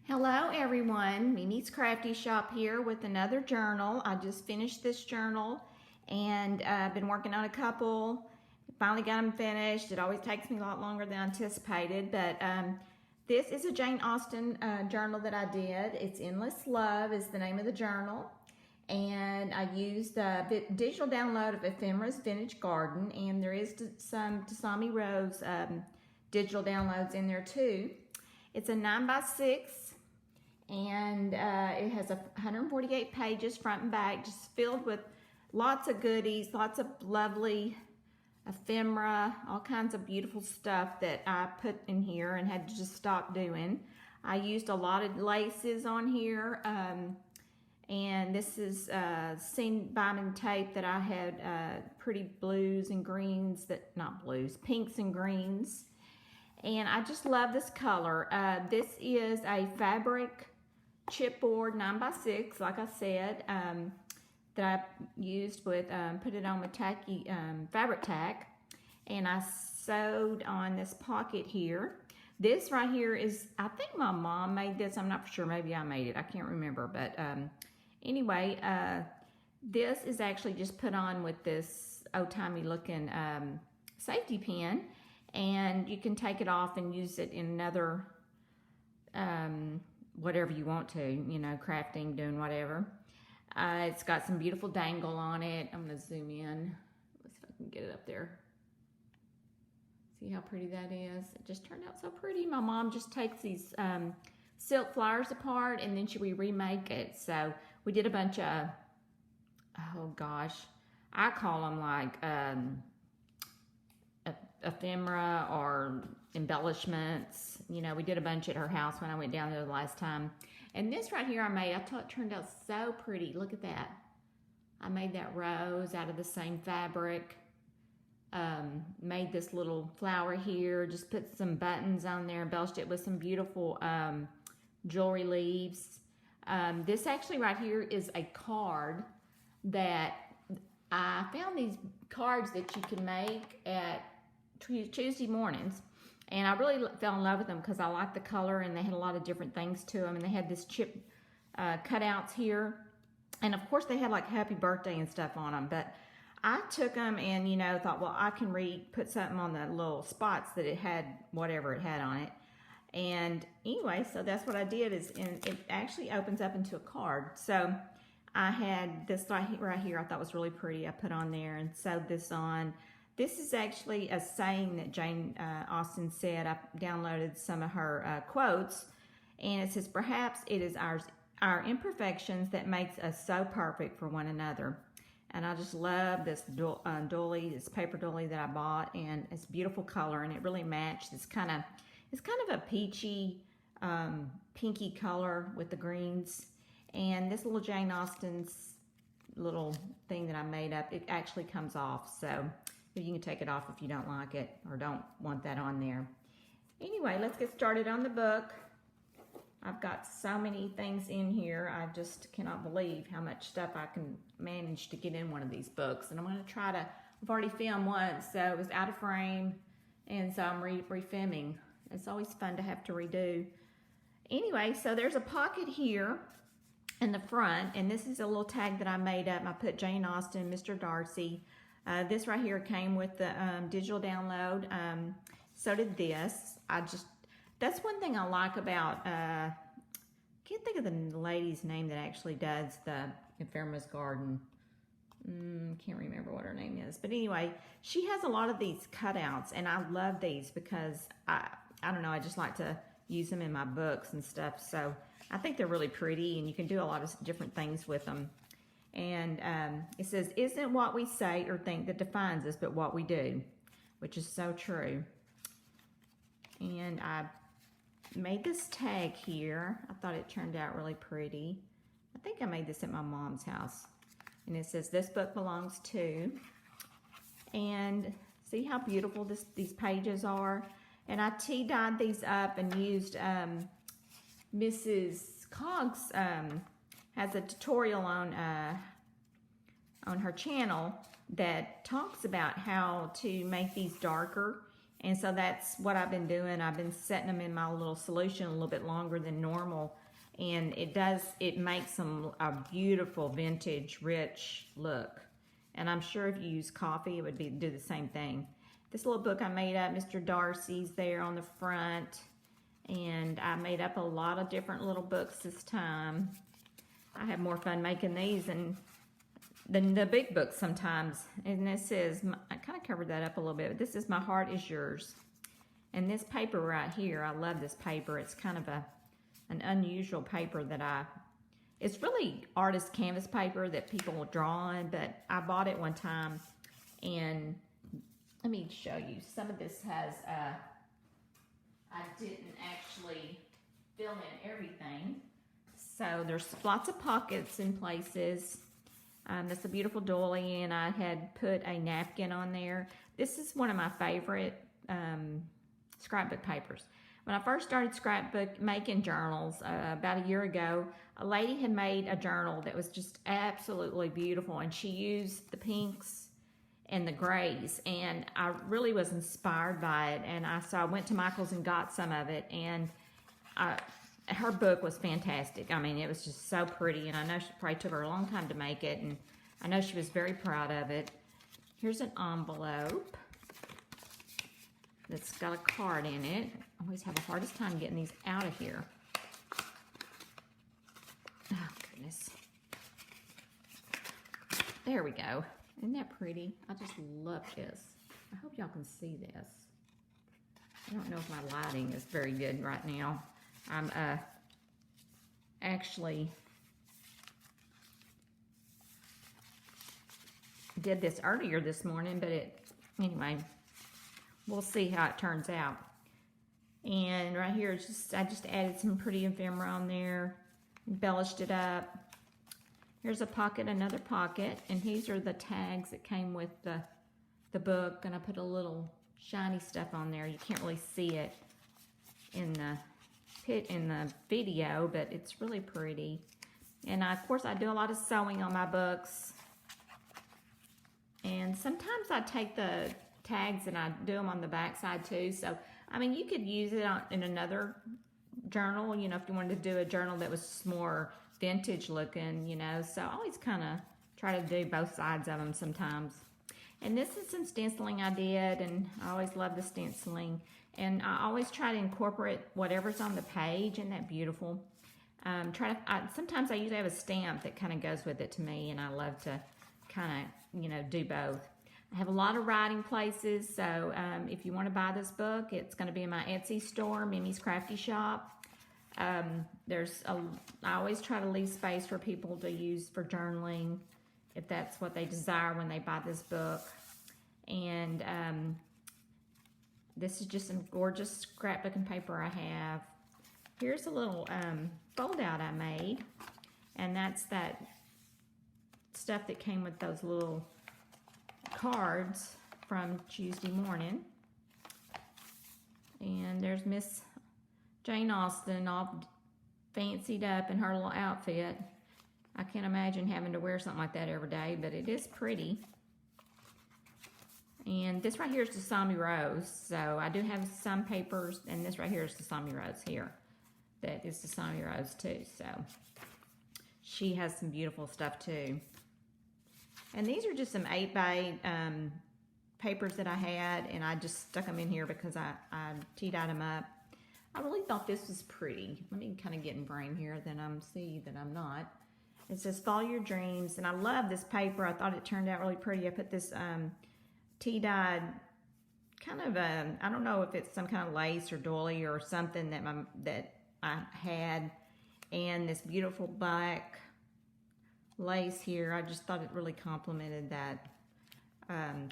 Hello everyone, Mimi's Crafty Shop here with another journal. I just finished this journal and I've been working on a couple. Finally got them finished. It always takes me a lot longer than anticipated, but this is a Jane Austen journal that I did. It's Endless Love is the name of the journal, and I used the digital download of Ephemera's Vintage Garden, and there is some Dasami Rose digital downloads in there too. It's a 9x6, and it has 148 pages front and back, just filled with lots of goodies, lots of lovely ephemera, all kinds of beautiful stuff that I put in here and had to just stop doing. I used a lot of laces on here, and this is seam binding tape that I had pretty blues and greens, pinks and greens. And I just love this color. This is a fabric chipboard 9x6, like I said, that I used with, put it on with tacky fabric tack. And I sewed on this pocket here. This right here is, I think my mom made this. I'm not for sure, maybe I made it. I can't remember. But anyway, this is actually just put on with this old-timey looking safety pin. And you can take it off and use it in another, whatever you want to, you know, crafting, doing whatever. It's got some beautiful dangle on it. I'm going to zoom in. Let's see if I can get it up there. See how pretty that is? It just turned out so pretty. My mom just takes these silk flowers apart and then we remake it. So we did a bunch of, oh gosh, I call them like ephemera or embellishments. You know, we did a bunch at her house when I went down there the last time. And this right here I made, I thought it turned out so pretty. Look at that. I made that rose out of the same fabric. Made this little flower here, just put some buttons on there, embellished it with some beautiful jewelry leaves. This actually right here is a card that I found, these cards that you can make at Tuesday mornings, and I really fell in love with them because I liked the color, and they had a lot of different things to them, and they had this chip cutouts here, and of course they had like happy birthday and stuff on them. But I took them and, you know, thought, well, I can put something on the little spots that it had, whatever it had on it. And anyway, so that's what I did, and it actually opens up into a card. So I had this right here I thought was really pretty. I put on there and sewed this on. This is actually a saying that Jane Austen said. I downloaded some of her quotes, and it says, "Perhaps it is our imperfections that makes us so perfect for one another." And I just love this doily, this paper doily that I bought, and it's beautiful color, and it really matched. It's kind of a peachy, pinky color with the greens. And this little Jane Austen's little thing that I made up, it actually comes off, so you can take it off if you don't like it or don't want that on there. Anyway, let's get started on the book. I've got so many things in here. I just cannot believe how much stuff I can manage to get in one of these books. And I'm going to try to, I've already filmed once, so it was out of frame, and so I'm refilming. It's always fun to have to redo. Anyway, so there's a pocket here in the front, and this is a little tag that I made up. I put Jane Austen, Mr. Darcy. This right here came with the digital download. So did this. That's one thing I like about, can't think of the lady's name that actually does the Ephemera's Garden. Can't remember what her name is. But anyway, she has a lot of these cutouts, and I love these because I don't know, I just like to use them in my books and stuff. So I think they're really pretty, and you can do a lot of different things with them. And it says, "Isn't what we say or think that defines us, but what we do," which is so true. And I made this tag here. I thought it turned out really pretty. I think I made this at my mom's house. And it says, "This book belongs to." And see how beautiful these pages are? And I tea-dyed these up and used Mrs. Coggs has a tutorial on her channel that talks about how to make these darker, And so that's what I've been doing. I've been setting them in my little solution a little bit longer than normal. And it makes them a beautiful vintage rich look. And I'm sure if you use coffee, it would do the same thing. This little book I made up, Mr. Darcy's there on the front. And I made up a lot of different little books this time. I have more fun making these than the big books sometimes. And this is, I kind of covered that up a little bit, but this is My Heart Is Yours. And this paper right here, I love this paper. It's kind of an unusual paper that it's really artist canvas paper that people will draw on, but I bought it one time, and let me show you. Some of this has, I didn't actually fill in everything. So there's lots of pockets in places. That's a beautiful doily, and I had put a napkin on there. This is one of my favorite scrapbook papers. When I first started scrapbook making journals about a year ago, a lady had made a journal that was just absolutely beautiful, and she used the pinks and the grays, and I really was inspired by it. And so I went to Michael's and got some of it, and her book was fantastic. I mean, it was just so pretty, and I know she probably took her a long time to make it, and I know she was very proud of it. Here's an envelope that's got a card in it. I always have the hardest time getting these out of here. Oh, goodness. There we go. Isn't that pretty? I just love this. I hope y'all can see this. I don't know if my lighting is very good right now. I'm actually did this earlier this morning, but anyway, we'll see how it turns out. And right here, I just added some pretty ephemera on there, embellished it up. Here's a pocket, another pocket, and these are the tags that came with the book, and I put a little shiny stuff on there. You can't really see it in the video, but it's really pretty. And of course, I do a lot of sewing on my books, and sometimes I take the tags and I do them on the back side too. So I mean, you could use it in another journal, you know, if you wanted to do a journal that was more vintage looking, you know. So I always kind of try to do both sides of them sometimes. And this is some stenciling I did, and I always love the stenciling. And I always try to incorporate whatever's on the page. Isn't that beautiful? Sometimes I usually have a stamp that kind of goes with it to me, and I love to kind of, you know, do both. I have a lot of writing places, so if you want to buy this book, it's going to be in my Etsy store, Mimi's Crafty Shop. I always try to leave space for people to use for journaling, if that's what they desire when they buy this book. And this is just some gorgeous scrapbooking paper I have. Here's a little fold out I made, and that's that stuff that came with those little cards from Tuesday morning. And there's Miss Jane Austen all fancied up in her little outfit. I can't imagine having to wear something like that every day, but it is pretty. And this right here is the Sami Rose. So I do have some papers, and this right here is the Sami Rose here. That is the Sami Rose too. So she has some beautiful stuff too. And these are just some 8x8 papers that I had, and I just stuck them in here because I tea-dyed them up. I really thought this was pretty. Let me kind of get in frame here, then see that I'm not. It says Follow Your Dreams, and I love this paper. I thought it turned out really pretty. I put this tea-dyed kind of I don't know if it's some kind of lace or doily or something that I had, and this beautiful black lace here. I just thought it really complemented that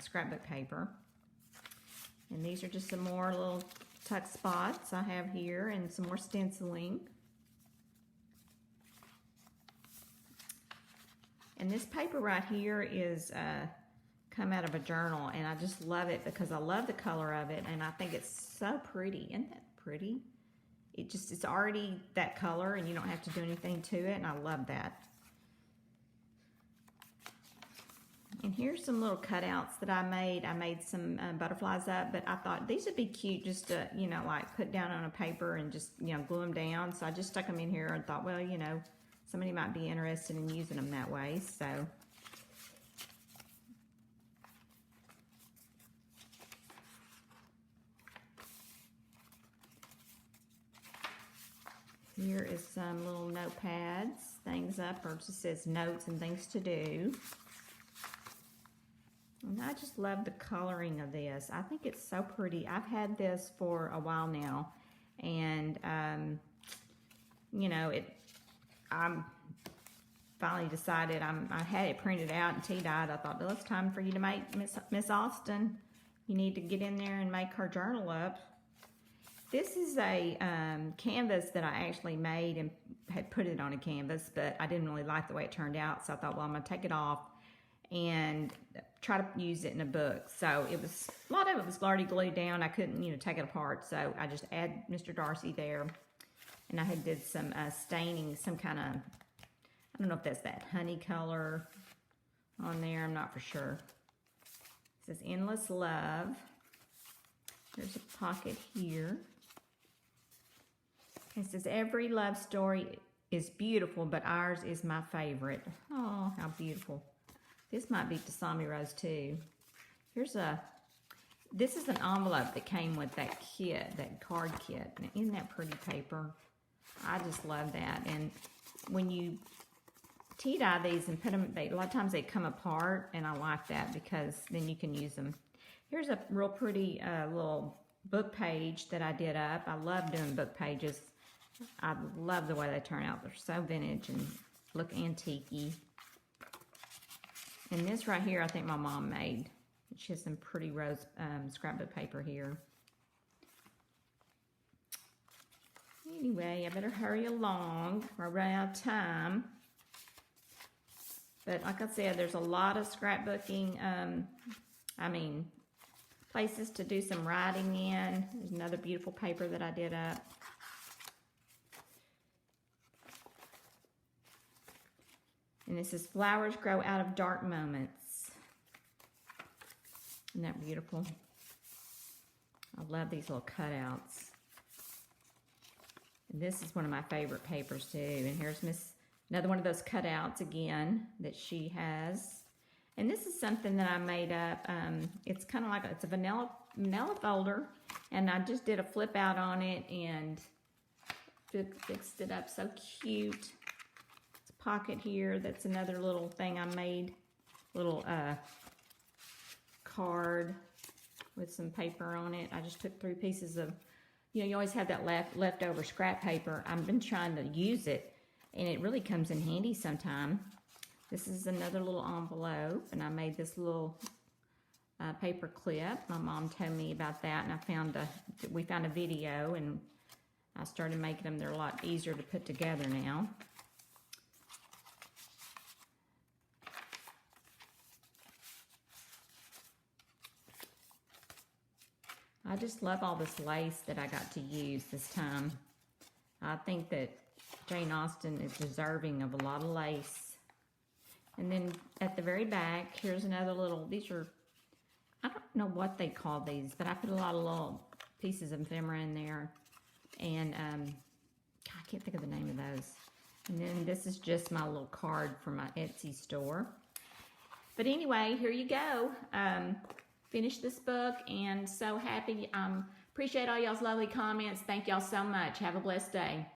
scrapbook paper. And these are just some more little tuck spots I have here, and some more stenciling. And this paper right here is come out of a journal, and I just love it because I love the color of it, and I think it's so pretty. Isn't that pretty? It's already that color, and you don't have to do anything to it, and I love that. And here's some little cutouts that I made. I made some butterflies up, but I thought these would be cute just to, you know, like put down on a paper and just, you know, glue them down. So I just stuck them in here and thought, well, you know, somebody might be interested in using them that way. So here is some little notepads, things up, or it just says notes and things to do. And I just love the coloring of this. I think it's so pretty. I've had this for a while now, and you know, I'm finally decided I had it printed out and tea-dyed. I thought, well, it's time for you to make Miss Austen. You need to get in there and make her journal up. This is a canvas that I actually made and had put it on a canvas, but I didn't really like the way it turned out, so I thought, well, I'm going to take it off and try to use it in a book. So it was, a lot of it was already glued down. I couldn't, you know, take it apart, so I just add Mr. Darcy there. And I had did some staining, some kind of, I don't know if that's that honey color on there. I'm not for sure. It says Endless Love. There's a pocket here. It says, every love story is beautiful, but ours is my favorite. Oh, how beautiful. This might be Tasami Rose too. Here's this is an envelope that came with that kit, that card kit. Now, isn't that pretty paper? I just love that. And when you tea-dye these and put them, a lot of times they come apart, and I like that because then you can use them. Here's a real pretty little book page that I did up. I love doing book pages. I love the way they turn out. They're so vintage and look antique-y. And this right here, I think my mom made. She has some pretty rose scrapbook paper here. Anyway, I better hurry along or I run out of time. But like I said, there's a lot of scrapbooking, places to do some writing in. There's another beautiful paper that I did up. And this is Flowers Grow Out of Dark Moments. Isn't that beautiful? I love these little cutouts. And this is one of my favorite papers too. And here's another one of those cutouts again that she has. And this is something that I made up. It's kind of like, it's a vanilla folder. And I just did a flip out on it and fixed it up so cute. Pocket here. That's another little thing I made. Little card with some paper on it. I just took 3 pieces of, you know, you always have that leftover scrap paper. I've been trying to use it, and it really comes in handy sometime. This is another little envelope, and I made this little paper clip. My mom told me about that, and we found a video, and I started making them. They're a lot easier to put together now. I just love all this lace that I got to use this time. I think that Jane Austen is deserving of a lot of lace. And then at the very back, here's another little, these are, I don't know what they call these, but I put a lot of little pieces of ephemera in there. And I can't think of the name of those. And then this is just my little card from my Etsy store. But anyway, here you go. Finished this book, and so happy. Appreciate all y'all's lovely comments. Thank y'all so much. Have a blessed day.